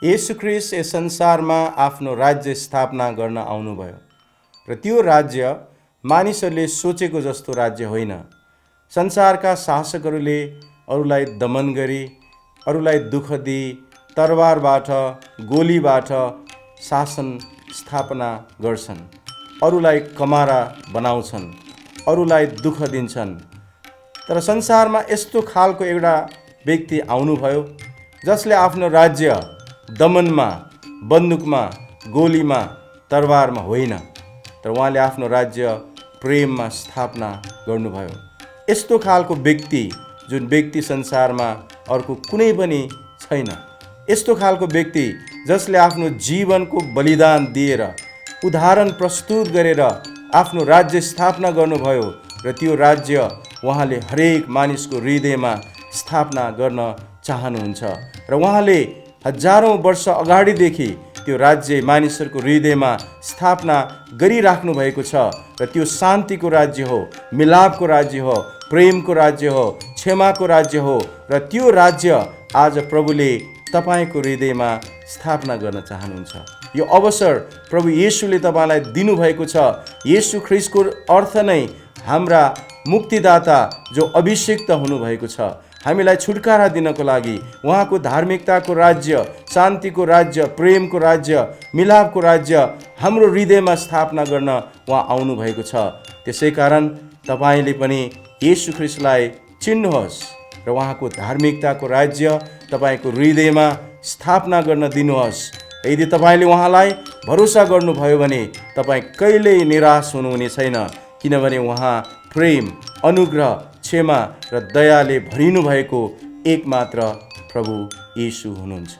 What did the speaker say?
येशू ख्रीष्ट यस संसारमा आफ्नो राज्य स्थापना गर्न आउनुभयो र त्यो राज्य मानिसहरूले सोचेको जस्तो राज्य होइन। संसारका शासकहरूले अरूलाई दमन गरी, अरूलाई दुःख दिई, तरवारबाट, गोलीबाट शासन स्थापना गर्छन्, अरूलाई कमारा बनाउँछन्, अरूलाई दुःख दिन्छन्। तर संसारमा यस्तो खालको एउटा व्यक्ति आउनुभयो जसले आफ्नो राज्य दमनमा, बन्दुकमा, गोलीमा, तरवारमा होइन, तर उहाँले आफ्नो राज्य प्रेममा स्थापना गर्नुभयो। यस्तो खालको व्यक्ति जुन व्यक्ति संसारमा अर्को कुनै पनि छैन। यस्तो खालको व्यक्ति जसले आफ्नो जीवनको बलिदान दिएर, उदाहरण प्रस्तुत गरेर आफ्नो राज्य स्थापना गर्नुभयो र त्यो राज्य उहाँले हरेक मानिसको हृदयमा स्थापना गर्न चाहनुहुन्छ र उहाँले हजारौँ वर्ष अगाडिदेखि त्यो राज्य मानिसहरूको हृदयमा स्थापना गरिराख्नु भएको छ र त्यो शान्तिको राज्य हो, मिलापको राज्य हो, प्रेमको राज्य हो, क्षमाको राज्य हो र त्यो राज्य आज प्रभुले तपाईँको हृदयमा स्थापना गर्न चाहनुहुन्छ। यो अवसर प्रभु येशूले तपाईँलाई दिनुभएको छ। येशू ख्रीष्टको अर्थ नै हाम्रा मुक्तिदाता जो अभिषिक्त हुनुभएको छ, हामीलाई छुटकारा दिनको लागि उहाँको धार्मिकताको राज्य, शान्तिको राज्य, प्रेमको राज्य, मिलापको राज्य हाम्रो हृदयमा स्थापना गर्न उहाँ आउनुभएको छ। त्यसै कारण तपाईँले पनि येशू ख्रीष्टलाई चिन्नुहोस् र उहाँको धार्मिकताको राज्य तपाईँको हृदयमा स्थापना गर्न दिनुहोस्। यदि तपाईँले उहाँलाई भरोसा गर्नुभयो भने तपाईँ कहिल्यै निराश हुनुहुने छैन, किनभने उहाँ प्रेम, अनुग्रह, क्षमा र दयाले भरिनु भएको एकमात्र प्रभु येशू हुनुहुन्छ।